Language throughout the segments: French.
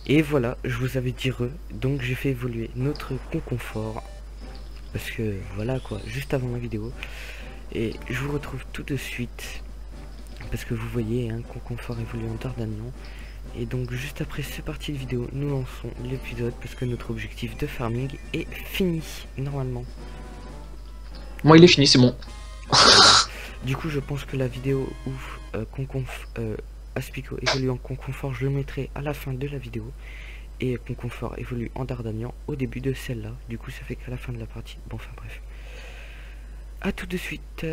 Et voilà, je vous avais dit donc j'ai fait évoluer notre conconfort. Parce que voilà quoi, juste avant la vidéo. Et je vous retrouve tout de suite. Parce que vous voyez, un conconfort évolue en Dardanian. Et donc juste après cette partie de vidéo, nous lançons l'épisode. Parce que notre objectif de farming est fini, normalement. Moi il est fini, c'est bon. Du coup je pense que la vidéo où Aspico évolue en conconfort, je le mettrai à la fin de la vidéo. Et conconfort évolue en Dardanian au début de celle-là. Du coup ça fait qu'à la fin de la partie. Bon enfin bref. A tout de suite.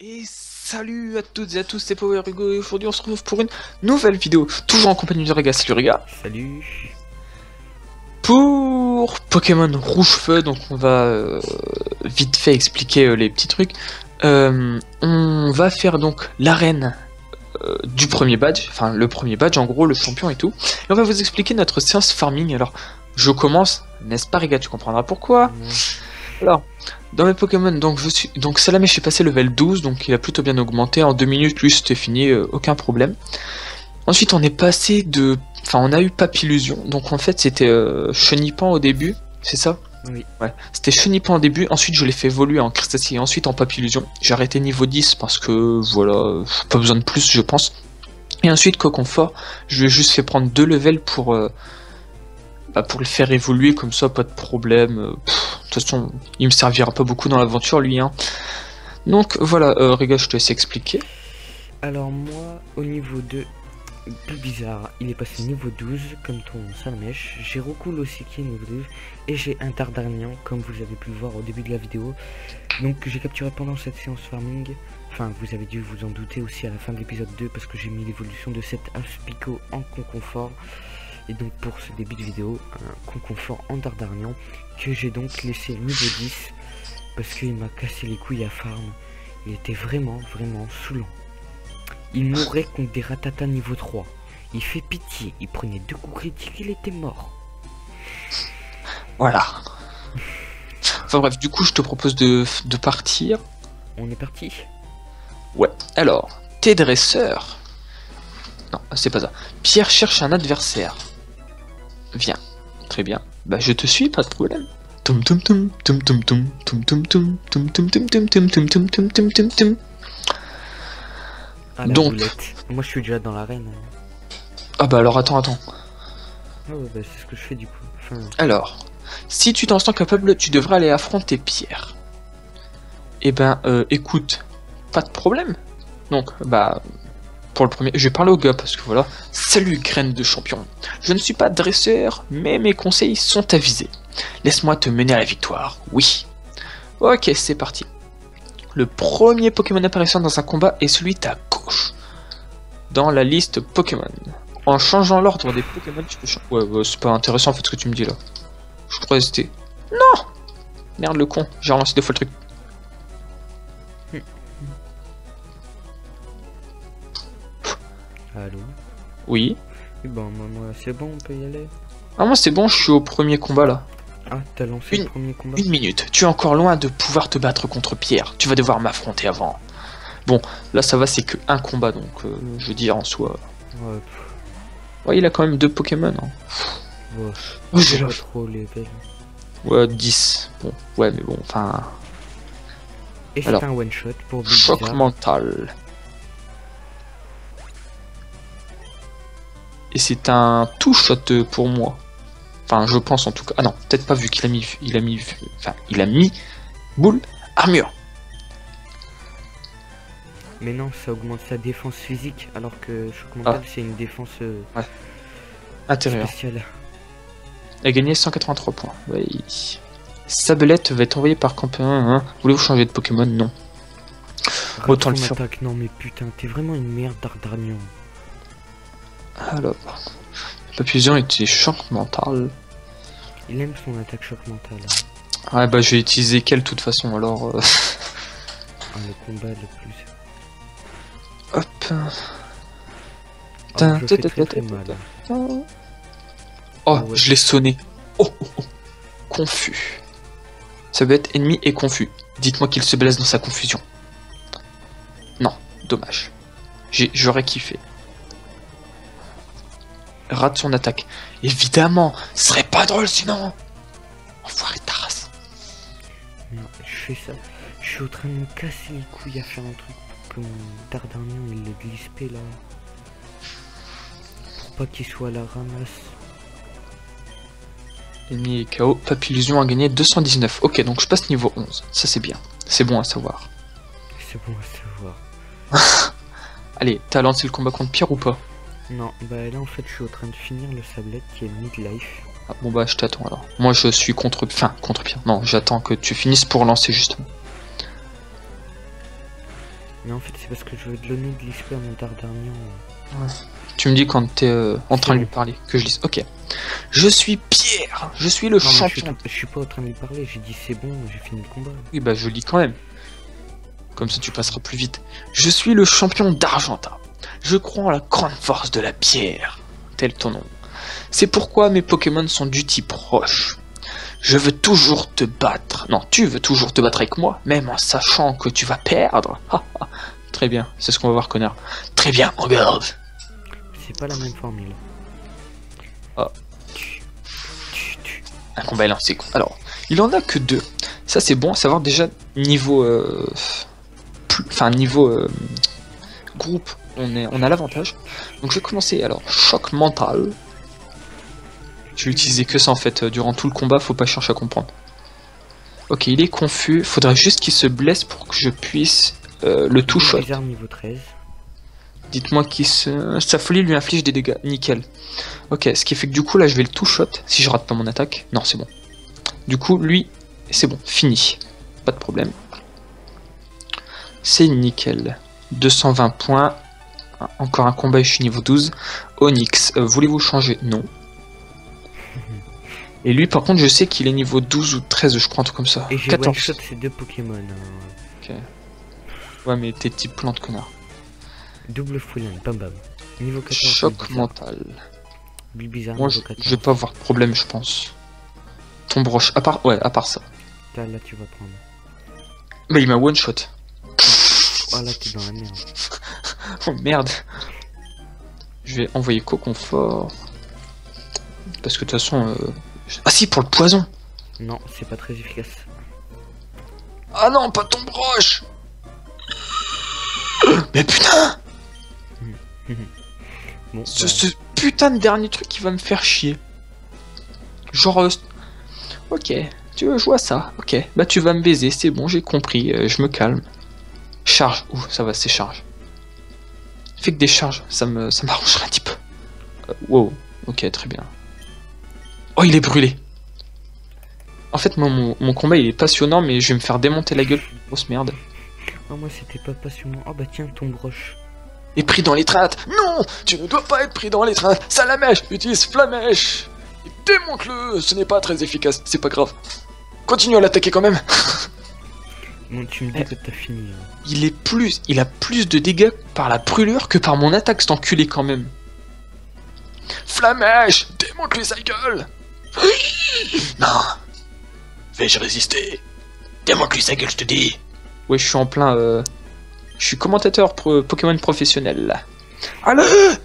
Et salut à toutes et à tous, c'est Power Hugo et aujourd'hui on se retrouve pour une nouvelle vidéo, toujours en compagnie de Rega. Salut Rega. Salut. Pour Pokémon Rouge Feu, donc on va vite fait expliquer les petits trucs. On va faire donc l'arène du premier badge, enfin le premier badge en gros, le champion et tout. Et on va vous expliquer notre séance farming. Alors je commence, n'est-ce pas Rega, tu comprendras pourquoi. Alors, dans mes Pokémon, donc Salamé, je suis passé level 12, donc il a plutôt bien augmenté. En 2 minutes, lui, c'était fini, aucun problème. Ensuite, on est passé de... Enfin, on a eu Papillusion, donc en fait, c'était Chenipan au début, c'est ça? Oui. Ouais, c'était Chenipan au début, ensuite je l'ai fait évoluer en Crustacé et ensuite en Papillusion. J'ai arrêté niveau 10 parce que, voilà, pas besoin de plus, je pense. Et ensuite, Coconfort, je lui ai juste fait prendre 2 levels pour le faire évoluer comme ça, pas de problème. De toute façon, il me servira pas beaucoup dans l'aventure, lui. Hein. Donc voilà, Rega, je te laisse expliquer. Alors moi, au niveau de Bulbizarre, il est passé niveau 12, comme ton Salamèche. J'ai Rocool aussi qui est niveau 12. Et j'ai un Dardarnian, comme vous avez pu le voir au début de la vidéo. Donc que j'ai capturé pendant cette séance farming. Enfin, vous avez dû vous en douter aussi à la fin de l'épisode 2, parce que j'ai mis l'évolution de cet Aspico en conconfort. Et donc pour ce début de vidéo, un conconfort en Dardarnian que j'ai donc laissé niveau 10 parce qu'il m'a cassé les couilles à farm. Il était vraiment saoulant. Il mourait contre des ratatas niveau 3. Il fait pitié, il prenait 2 coups critiques, il était mort. Voilà. Enfin bref, du coup je te propose de partir. On est parti. Ouais, alors, tes dresseurs. Non, c'est pas ça. Pierre cherche un adversaire. Viens. Très bien. Bah je te suis, pas de problème. Tum tum tum tum tum tum tum tum tum tum tum tum tum tum tum tum tum tum tum tum. Ah, la donc boulette. Moi je suis déjà dans l'arène. Ah bah alors attends. Ah ouais, bah c'est ce que je fais du coup. Enfin... Alors, si tu t'en sens capable, tu devrais aller affronter Pierre. Eh ben écoute, pas de problème. Donc bah pour le premier, je vais parler au gars parce que voilà. Salut graine de champion. Je ne suis pas dresseur, mais mes conseils sont avisés. Laisse-moi te mener à la victoire, oui. Ok, c'est parti. Le premier Pokémon apparaissant dans un combat est celui à gauche. Dans la liste Pokémon. En changeant l'ordre des Pokémon, tu peux changer. Ouais, c'est pas intéressant en fait ce que tu me dis là. Je crois que c'était... Non. Merde le con, j'ai relancé 2 fois le truc. Allô? Oui. Et bon, moi c'est bon, on peut y aller. Ah moi c'est bon, je suis au premier combat là. Ah, t'as lancé le premier combat? 1 minute, tu es encore loin de pouvoir te battre contre Pierre. Tu vas devoir m'affronter avant. Bon, là ça va, c'est que un combat, donc je veux dire en soi... Ouais, ouais, il a quand même 2 Pokémon. Hein. ouais. Oh, j'ai pas trop level. Ouais, 10. Bon, ouais, mais bon, enfin... Et c'est alors, un one shot pour Bulbizarre. choc mental. Et c'est un two shot pour moi. Enfin, je pense en tout cas. Ah non, peut-être pas vu qu'il a mis, il a mis boule armure. Mais non, ça augmente sa défense physique, alors que choc mental c'est une défense ouais. Intérieure. spéciale. Il a gagné 183 points. Oui. Sabelette va être envoyée par Campin. Hein. Voulez-vous changer de Pokémon? Non. Autant le faire. Attaque. Non mais putain, t'es vraiment une merde Dardarnian. Alors, Papillusion était choc mental. Il aime son attaque choc mental. Ouais bah je vais utiliser quelle de toute façon alors. Ah, le combat le plus. Hop. Oh, je fais très mal. Oh, ouais. je l'ai sonné. Oh, confus. Ça veut être ennemi et confus. Dites-moi qu'il se blesse dans sa confusion. Non, dommage. J'aurais kiffé. Rate son attaque. Évidemment, ce serait pas drôle sinon. Enfoiré de ta race. Non, je fais ça. Je suis en train de me casser les couilles à faire un truc pour que mon Dardarnian il le glisse P là. Pour pas qu'il soit à la ramasse. Ennemi est KO. Papillusion a gagné 219. Ok, donc je passe niveau 11. Ça c'est bien. C'est bon à savoir. C'est bon à savoir. Allez, t'as lancé le combat contre Pierre ou pas? Non, bah là en fait je suis en train de finir le sablette qui est midlife. Ah, bon bah je t'attends alors. Moi je suis contre Pierre. Non, j'attends que tu finisses pour lancer justement. Mais en fait c'est parce que je veux donner de l'XP à mon Dardarnian. Ouais. Tu me dis quand t'es en train de lui parler, que je lise. Ok. Je suis Pierre, je suis le champion. Je suis pas en train de lui parler, j'ai dit c'est bon, j'ai fini le combat. Oui bah je lis quand même. Comme ça tu passeras plus vite. Je suis le champion d'Argenta. Je crois en la grande force de la pierre. Tel ton nom. C'est pourquoi mes Pokémon sont du type roche. Je veux toujours te battre. Non, tu veux toujours te battre avec moi, même en sachant que tu vas perdre. Très bien, c'est ce qu'on va voir, connard. Très bien, regarde. C'est pas la même formule. Oh. Un combat est lancé. Alors, il en a que 2. Ça c'est bon à savoir déjà niveau... niveau groupe, on a l'avantage. Donc je vais commencer, alors, choc mental. Je vais utiliser que ça en fait, durant tout le combat, faut pas chercher à comprendre. Ok, il est confus, faudrait juste qu'il se blesse pour que je puisse le two-shot. Niveau 13. Dites-moi qu'il se... Sa folie lui inflige des dégâts, nickel. Ok, ce qui fait que du coup là je vais le two-shot, si je rate pas mon attaque. Non, c'est bon. Du coup, lui, c'est bon, fini. Pas de problème. C'est nickel. 220 points. Encore un combat et je suis niveau 12. Onyx, voulez-vous changer? Non. Et lui par contre je sais qu'il est niveau 12 ou 13 je crois, un truc comme ça. Et j'ai one-shot ces 2 Pokémon. Ok. Ouais mais t'es type plante connard. Double fouline, bam bam. Niveau 14. Choc mental. Bulbizarre, moi je vais pas avoir de problème je pense. Tombe roche, à part ça. Là tu vas prendre. Mais il m'a one shot. Oh là t'es dans la merde. Oh merde. Je vais envoyer Coconfort. Parce que de toute façon... Ah si, pour le poison. Non, c'est pas très efficace. Ah non, pas tombe roche. Mais putain. Bon, ce putain de dernier truc qui va me faire chier. Genre... ok, tu veux jouer à ça? Ok, bah tu vas me baiser, c'est bon, j'ai compris, je me calme. Charge, ouh, ça va, c'est charge. Fait que des charges, ça m'arrangerait un petit peu. Wow, ok, très bien. Oh, il est brûlé. En fait, moi, mon combat, il est passionnant, mais je vais me faire démonter la gueule. Grosse merde. Oh, moi, c'était pas passionnant. Oh, bah tiens, ton broche. Et pris dans l'étreinte. Non, tu ne dois pas être pris dans l'étreinte. Salamèche, utilise Flamèche. Démonte-le. Ce n'est pas très efficace, c'est pas grave. Continue à l'attaquer quand même. Bon, tu me dis que t'as fini. Hein. Il a plus de dégâts par la brûlure que par mon attaque, cet enculé quand même. Flamèche, démonte-lui sa gueule. Non. Vais-je résister? Démonte-lui sa gueule, je te dis. Ouais, je suis en plein... Je suis commentateur Pokémon professionnel, là. Allez.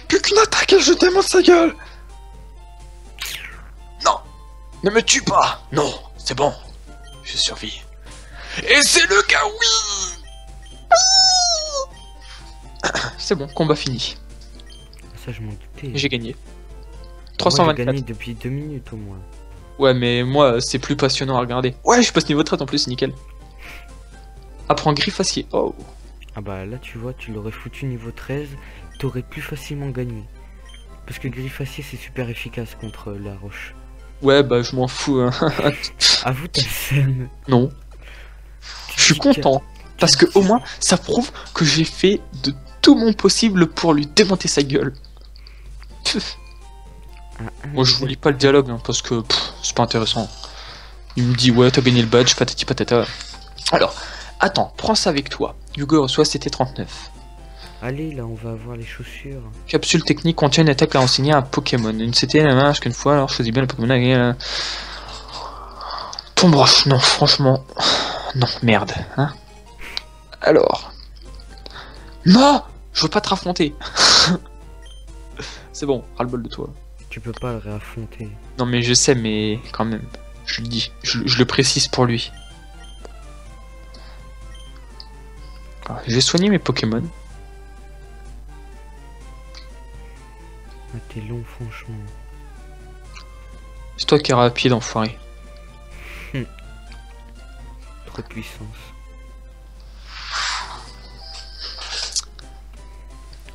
Plus qu'une attaque et je démonte sa gueule. Non. Ne me tue pas. Non, c'est bon. Je survis. Et c'est le cas, oui. C'est bon, combat fini. Ça, je m'en doutais. J'ai gagné. 324. Moi, j'ai 324. gagné depuis 2 minutes au moins. Ouais, mais moi, c'est plus passionnant à regarder. Ouais, je passe niveau 13 en plus, nickel. Apprends Griffacier. Oh. Ah bah là, tu vois, tu l'aurais foutu niveau 13, t'aurais plus facilement gagné. Parce que Griffacier, c'est super efficace contre la roche. Ouais, bah je m'en fous. Hein. Avoue ta scène. Non. Je suis content. Parce que au moins, ça prouve que j'ai fait de tout mon possible pour lui démonter sa gueule. Moi je vous lis pas le dialogue hein, parce que c'est pas intéressant. Il me dit ouais t'as gagné le badge, patati patata. Alors, attends, prends ça avec toi. Yugo reçoit CT39. Allez là on va avoir les chaussures. Capsule technique contient une attaque à enseigner à un Pokémon. Une CT la marche qu'une fois, alors choisis bien le Pokémon à gagner. Ton broche, non, franchement. Non, merde, hein. Alors. Non, je veux pas te raffronter. C'est bon, ras-le-bol de toi. Tu peux pas le réaffronter. Non mais je sais, mais quand même. Je le dis, je le précise pour lui. Alors, je vais soigner mes Pokémon. Ah, t'es long, franchement. C'est toi qui es rapide, enfoiré. Trop de puissance.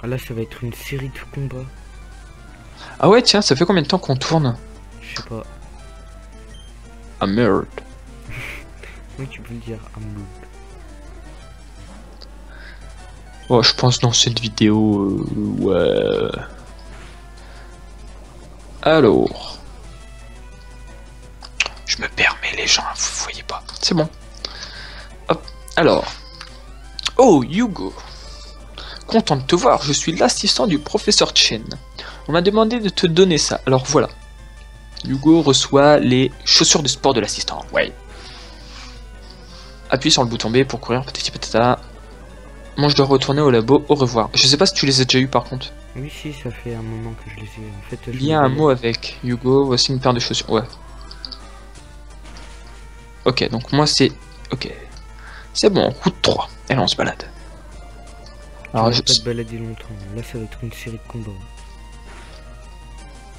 Ah là, ça va être une série de combats. Ah ouais, tiens, ça fait combien de temps qu'on tourne? Je sais pas. Ah merde. Oui, tu peux le dire. Oh, je pense dans cette vidéo, ouais. Alors. Je me permets les gens, vous voyez pas. C'est bon. Hop. Alors. Oh, Hugo. Content de te voir, je suis l'assistant du professeur Chen. On m'a demandé de te donner ça, alors voilà. Hugo reçoit les chaussures de sport de l'assistant, ouais. Appuie sur le bouton B pour courir, patati patata. Moi je dois retourner au labo, au revoir. Je sais pas si tu les as déjà eu par contre. Oui, si, ça fait un moment que je les ai. En fait, Il y a un mot avec Hugo, voici une paire de chaussures, ouais. Ok, donc moi c'est... Ok. C'est bon, route 3. Allez, on se balade. Alors, je vais pas te balader longtemps. Là, ça va être une série de combats.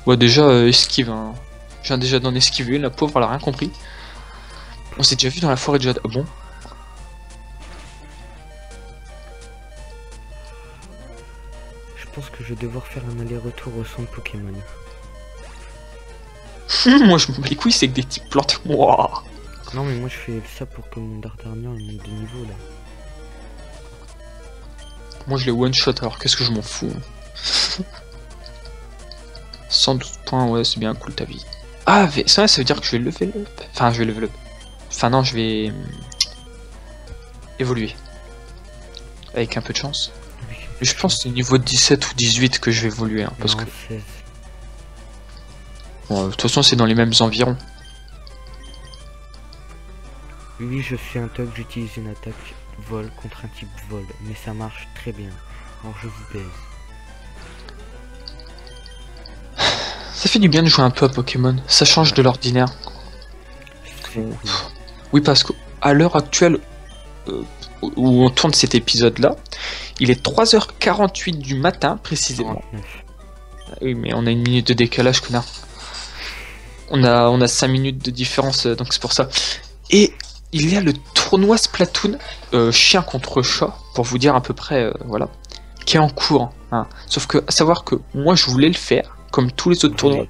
Ouais, déjà, esquive. Hein. Je viens déjà d'en esquiver une, la pauvre, elle a rien compris. On s'est déjà vu dans la forêt de Jade. Ah bon? Je pense que je vais devoir faire un aller-retour au centre Pokémon. Moi, je me bats les couilles, c'est que des types plantes. Wow. Non, mais moi, je fais ça pour que mon Dardarnian monte de niveau, là. Moi, je les one-shot, alors qu'est-ce que je m'en fous? 112 points, ouais, c'est bien cool ta vie. Ah, ça veut dire que je vais level up. Enfin, je vais level up. Enfin, non, je vais... évoluer. Avec un peu de chance. Oui. Mais je pense que c'est niveau 17 ou 18 que je vais évoluer. Hein, parce Non, que... 16. Bon, de toute façon, c'est dans les mêmes environs. Oui, je suis un toc, j'utilise une attaque vol contre un type vol. Mais ça marche très bien. Alors, je vous baise. Ça fait du bien de jouer un peu à Pokémon. Ça change de l'ordinaire. C'est cool. Oui, parce qu'à l'heure actuelle où on tourne cet épisode-là, il est 3h48 du matin, précisément. 49. Oui, mais on a une minute de décalage, connard. On a 5 minutes de différence, donc c'est pour ça. Et il y a le tournoi Splatoon, chien contre chat, pour vous dire à peu près, voilà, qui est en cours. Hein. Sauf que, à savoir que moi, je voulais le faire, comme tous les autres tournois,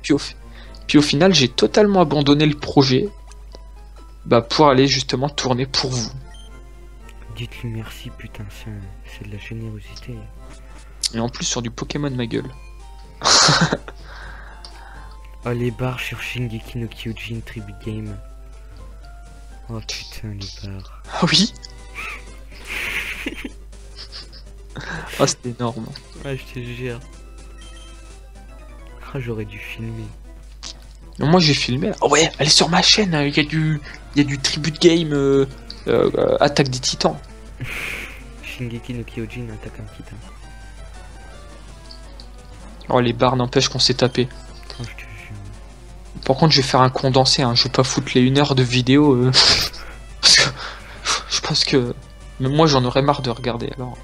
puis au final, j'ai totalement abandonné le projet, bah, pour aller justement tourner pour vous. Dites-lui merci, putain, c'est de la générosité. Et en plus, sur du Pokémon, ma gueule. Oh, les barres sur Shingeki no Kyojin Tribute Game. Oh putain, les barres. Ah oui. Ah, c'était énorme. Ouais, je te jure. Ah, j'aurais dû filmer. Non, moi j'ai filmé. Oh ouais, allez sur ma chaîne, il y a du tribute game Attaque des Titans. Shingeki no Kyojin attaque un titan. Oh, les barres n'empêchent qu'on s'est tapé. Oh, je te jure. Par contre, je vais faire un condensé, hein. Je vais pas foutre les 1 heure de vidéo. Parce que je pense que même moi j'en aurais marre de regarder alors.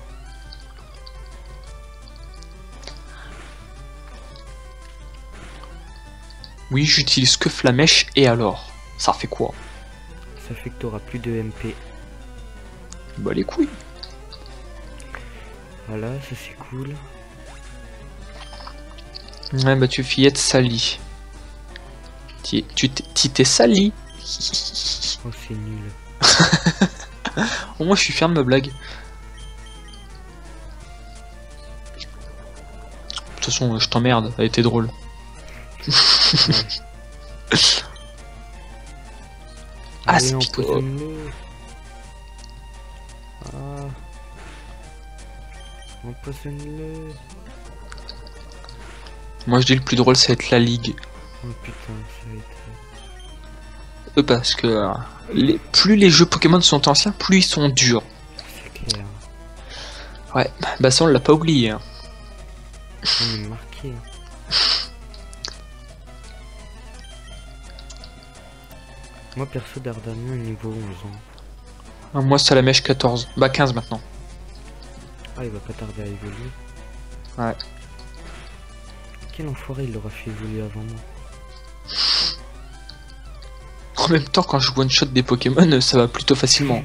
Oui, j'utilise que Flamèche et alors? Ça fait quoi? Ça fait que t'auras plus de MP. Bah les couilles. Voilà, ça c'est cool. Ouais, bah tu fillette salie. Tu t'es sali. Oh, c'est nul. Au moins je suis fier de ma blague. De toute façon, je t'emmerde, elle était drôle. Ah, Allez, c'est empoisonne-le. Ah. Empoisonne-le. Moi je dis le plus drôle, ça va être la ligue. Oh putain, ça va être... Parce que plus les jeux Pokémon sont anciens, plus ils sont durs. C'est clair. Ouais, bah ça on l'a pas oublié. Hein. On est marqué. Moi perso Dardania niveau 11 ans. Ah, moi Salamèche 14. Bah 15 maintenant. Ah il va pas tarder à évoluer. Ouais. Quel enfoiré il l'aura fait évoluer avant moi. En même temps quand je one shot des Pokémon ça va plutôt facilement.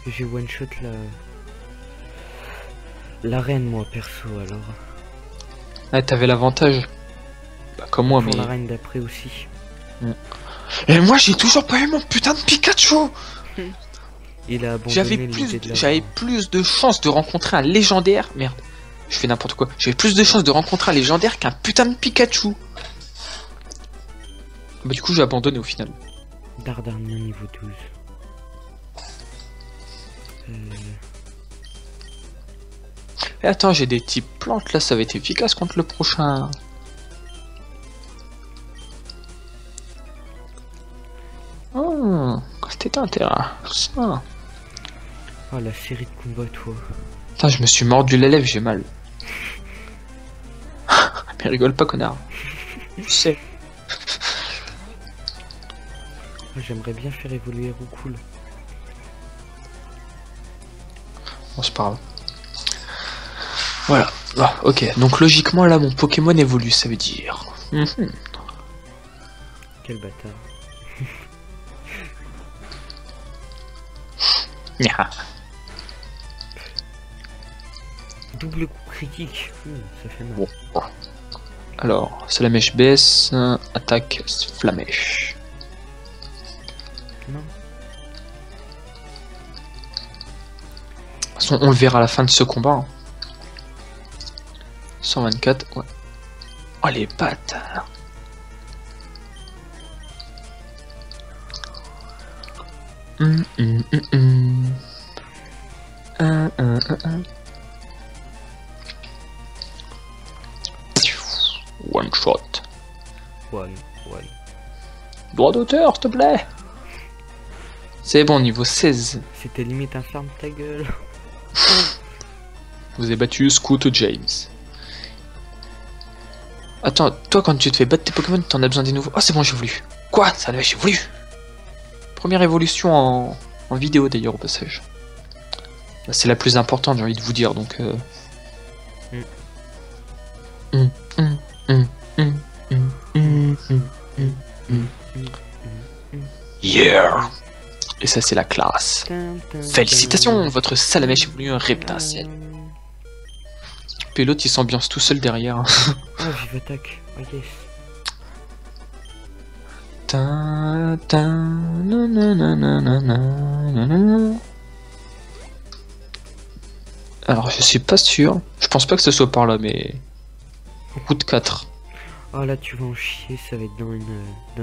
J'ai one shot la reine moi perso alors. Ah t'avais l'avantage. Bah comme moi Pour mais... la reine d'après aussi. Et moi j'ai toujours pas eu mon putain de Pikachu. Il a abandonné J'avais l'idée de plus de chances de rencontrer un légendaire. Merde, je fais n'importe quoi. J'avais plus de chances de rencontrer un légendaire qu'un putain de Pikachu. Bah du coup j'ai abandonné au final. Dardania niveau 12. Et attends, j'ai des types plantes là, ça va être efficace contre le prochain. Oh, c'était intéressant. Oh la série de combats toi. Putain, je me suis mordu la lèvre, j'ai mal. Mais rigole pas connard. Je sais. J'aimerais bien faire évoluer Roucoule. Bon, c'est pas grave. Voilà. Ah, ok, donc logiquement là mon Pokémon évolue, ça veut dire. Quel bâtard. Nya. Double coup critique. Ça fait mal. Bon. Alors, c'est la mèche baisse, attaque flamèche. Non. De toute façon, on le verra à la fin de ce combat. Hein. 124, ouais. Oh les bâtards. One shot. One. Droit d'auteur, s'il te plaît. C'est bon, niveau 16. C'était limite un ferme ta gueule. Vous avez battu Scoot James. Attends, toi quand tu te fais battre tes Pokémon, t'en as besoin des nouveaux. Oh c'est bon, j'ai voulu. Quoi? Ça l'avait voulu. Première évolution en vidéo d'ailleurs au passage. C'est la plus importante, j'ai envie de vous dire, donc... Yeah. Et ça c'est la classe. Félicitations, votre Salamèche est devenu un Reptile. Et l'autre il s'ambiance tout seul derrière. Oh vive attaque. Oh yes. Alors je suis pas sûr. Je pense pas que ce soit par là, mais... Coup de 4. Oh là tu vas en chier, ça va être dans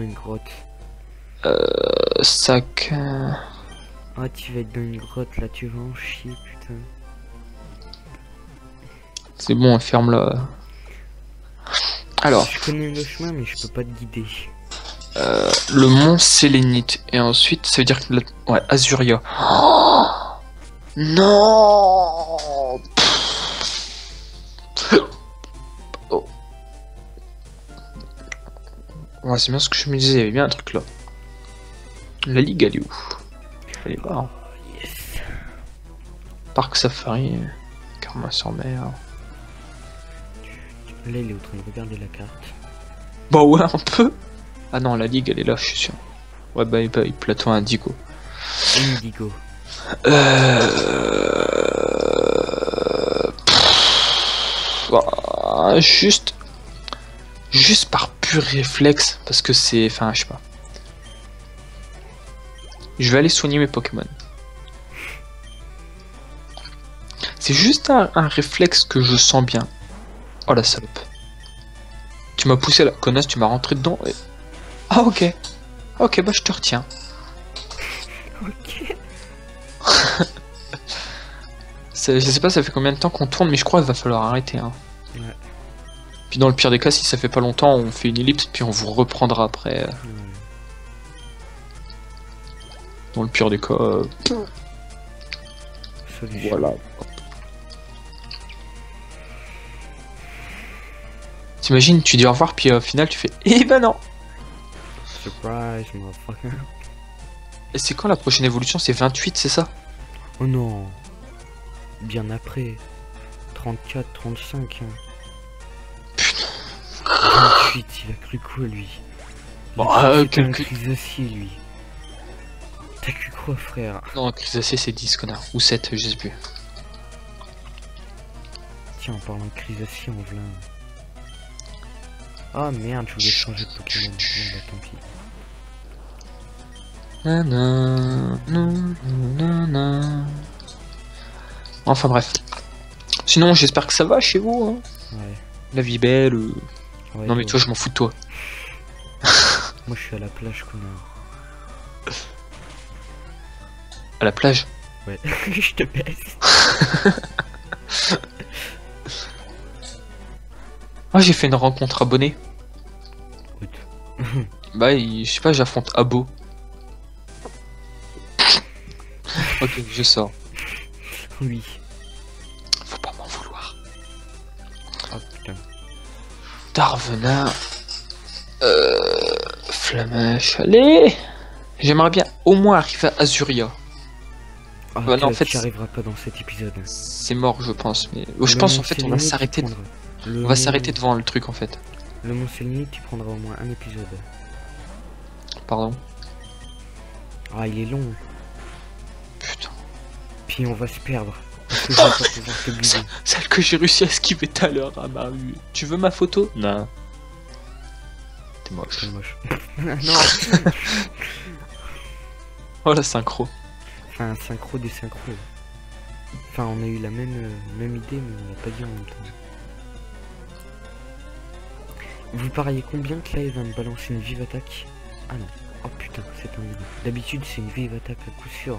une grotte. Sac... Ah tu vas être dans une grotte là, tu vas en chier putain. C'est bon, ferme là. Alors... Je connais le chemin mais je peux pas te guider. Le mont Sélénite. Et ensuite ça veut dire que... Ouais, Azuria. Oh non. Oh. Ouais, c'est bien ce que je me disais, il y avait bien un truc là. La ligue elle est où? Elle est là. Yes. Parc Safari. Karma sur mer. Là il est en train de regarder la carte. Bah ouais, un peu. Ah non, la ligue elle est là, je suis sûr. Ouais, bah, plateau Indigo. Indigo. Juste par pur réflexe, parce que c'est... Enfin, je sais pas. Je vais aller soigner mes Pokémon. C'est juste un réflexe que je sens bien. Oh la salope. Tu m'as poussé la connasse, tu m'as rentré dedans. Et... Ah ok. Ok, bah je te retiens. Ok. Je sais pas ça fait combien de temps qu'on tourne, mais je crois qu'il va falloir arrêter. Hein. Ouais. Puis dans le pire des cas, si ça fait pas longtemps, on fait une ellipse, puis on vous reprendra après. Dans le pire des cas... Solution. Voilà. T'imagines, tu dis au revoir, puis au final tu fais eh ben non. Surprise, motherfucker. Et c'est quand la prochaine évolution? C'est 28, c'est ça? Oh non. Bien après. 34, 35. Hein. Putain. 28, il a cru quoi lui? Bon, quel crisacier lui. T'as cru quoi frère? Non, crisacier c'est 10 connard. Ou 7, je sais plus. Tiens, en parlant de crisacier, on v'là. Ah merde, je voulais changer de Pokémon. Bon bah tant pis. Enfin bref. Sinon, j'espère que ça va chez vous. Hein. Ouais. La vie belle. Ouais, non mais ouais. toi, je m'en fous de toi. Moi je suis à la plage, connard. À la plage. Ouais, je te baisse. Ah, j'ai fait une rencontre abonnée. Écoute. Bah, je sais pas, j'affronte Abo. Ok, je sors. Oui. Faut pas m'en vouloir. Oh putain. Darvenin. Flamèche, allez. J'aimerais bien au moins arriver à Azuria. Ah, Bah non, en fait, tu arriveras pas dans cet épisode. c'est mort, je pense. Mais je pense en fait, on va s'arrêter. On va s'arrêter devant le truc en fait. Le Mont Selmy, tu prendras au moins un épisode. Pardon. Ah, il est long. Putain. Puis on va se perdre. Parce que je vais pas pouvoir te guider. Celle que j'ai réussi à esquiver tout à l'heure à ma rue. Tu veux ma photo? Non. T'es moche. C'est moche. Non. Oh la synchro. Enfin, synchro des synchros. Enfin, on a eu la même idée, mais on l'a pas dit en même temps. Vous pariez combien que là il va me balancer une vive attaque? Ah non. Oh putain, c'est un idée. D'habitude, c'est une vive attaque à coup sûr.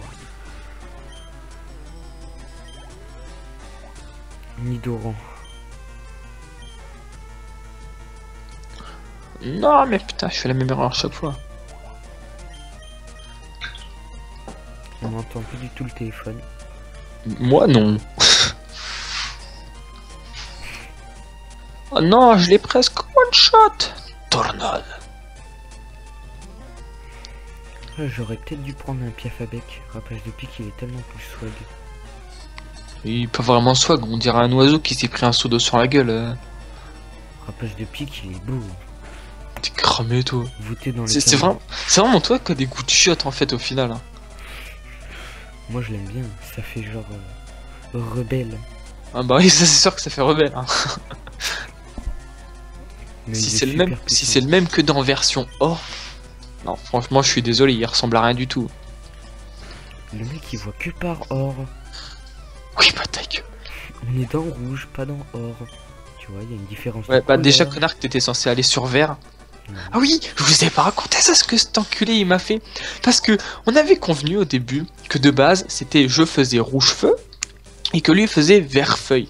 Nidoran. Non mais putain, je fais la même erreur à chaque fois. On n'entend plus du tout le téléphone. Moi non. Oh non, je l'ai presque one shot. Tornade. J'aurais peut-être dû prendre un piaf à bec. Rappage de pique, il est tellement plus swag. Il est pas vraiment swag, on dirait un oiseau qui s'est pris un seau d'eau sur la gueule. Rappage de pique, il est beau. T'es cramé toi. Voûté dans les C'est vraiment toi qui as des goûts de chiottes en fait au final. Hein. Moi je l'aime bien, ça fait genre rebelle. Ah bah oui, ça c'est sûr que ça fait rebelle. Hein. Mais si il est c'est le même que dans version or. Non, franchement, je suis désolé, il ressemble à rien du tout. Le mec il voit que par or. Oui, bah ta gueule. On est dans rouge, pas dans or. Tu vois, il y a une différence. Ouais, de bah déjà, couleur. connard, que t'étais censé aller sur vert. Ah oui, je vous ai pas raconté ça, ce que cet enculé il m'a fait. Parce que on avait convenu au début que de base, c'était je faisais rouge feu et que lui faisait vert feuille.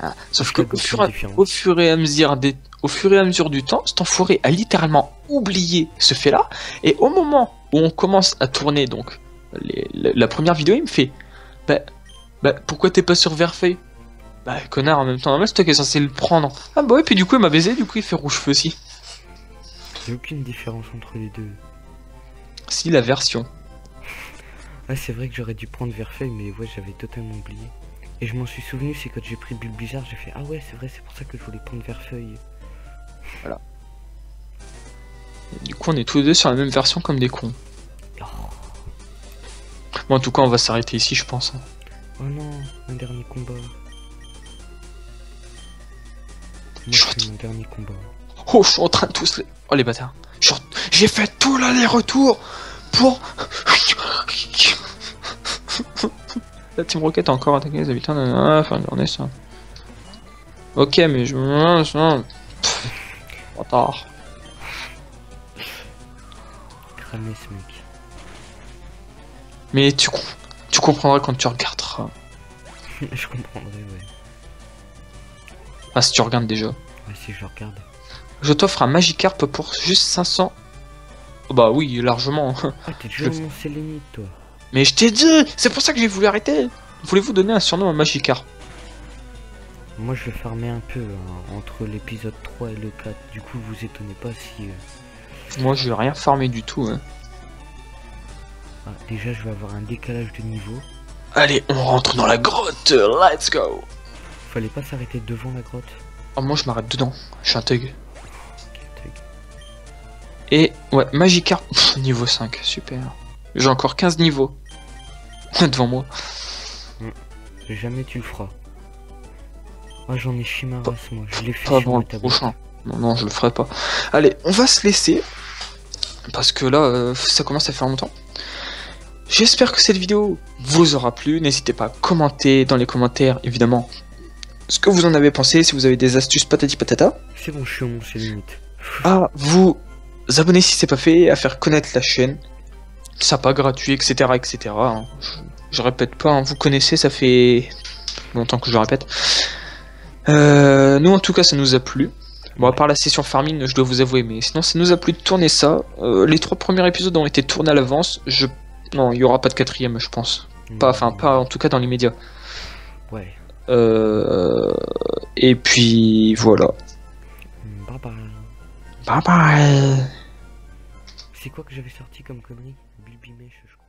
Hein, sauf que au fur et à mesure du temps, cet enfoiré a littéralement oublié ce fait-là. Et au moment où on commence à tourner donc la première vidéo, il me fait bah pourquoi t'es pas sur vert feuille? Bah connard, en même temps, normal, c'est toi qui es censé le prendre. Ah bah ouais, puis du coup il m'a baisé, du coup il fait rouge feu aussi. Il n'y a aucune différence entre les deux. Si, la version. Ouais, c'est vrai que j'aurais dû prendre Verfeuille, mais ouais, j'avais totalement oublié. Et je m'en suis souvenu, c'est quand j'ai pris Bulbizarre, j'ai fait ah ouais, c'est vrai, c'est pour ça que je voulais prendre Verfeuille. Voilà. Et du coup, on est tous les deux sur la même version comme des cons. Oh, Bon, en tout cas, on va s'arrêter ici, je pense. Hein. oh non, un dernier combat. Moi, Chut. c'est mon dernier combat. Oh, je suis en train de tous les... Oh, les bâtards. J'ai fait tout l'aller-retour pour... La Team Rocket a encore attaqué les habitants de la fin de journée, ça. Ok, mais je... Trop tard. Cramé ce mec. Mais tu comprendras quand tu regarderas. Je comprendrais, ouais. Ah, si tu regardes déjà. Vas-y, je regarde. Je t'offre un Magikarp pour juste 500. Oh bah oui, largement. Ah, t'es déjà mon Sélénite, toi. Mais je t'ai dit, c'est pour ça que j'ai voulu arrêter. Voulez-vous donner un surnom à Magikarp? Moi, je vais farmer un peu hein, entre l'épisode 3 et le 4. Du coup, vous étonnez pas si... Moi, je vais rien farmer du tout. Hein. Ah, déjà, je vais avoir un décalage de niveau. Allez, on rentre dans la grotte. Let's go. Fallait pas s'arrêter devant la grotte. Oh, moi, je m'arrête dedans. Je suis un thug. Ok, tac. Et ouais, Magikarp, niveau 5, super. J'ai encore 15 niveaux devant moi. Jamais tu le feras. Moi, j'en ai chié ma race, moi. Je l'ai fait Pas sur avant ma le tablette. prochain. Non, non, je le ferai pas. Allez, on va se laisser. Parce que là, ça commence à faire longtemps. J'espère que cette vidéo vous aura plu. N'hésitez pas à commenter dans les commentaires, évidemment, ce que vous en avez pensé. Si vous avez des astuces patati patata. C'est bon, je suis au mon Sélénite. À vous abonner si c'est pas fait. À faire connaître la chaîne. Sympa, gratuit, etc. etc. hein. Je répète pas, hein. Vous connaissez, ça fait longtemps que je le répète. Nous en tout cas ça nous a plu. Bon à part la session farming je dois vous avouer, mais sinon ça nous a plu de tourner ça. Les 3 premiers épisodes ont été tournés à l'avance. Non, il y aura pas de 4ème je pense. Pas en tout cas dans l'immédiat. Ouais. Et puis voilà. Bye bye. Bye bye. C'est quoi que j'avais sorti comme connerie? Bilby Mèche, je crois.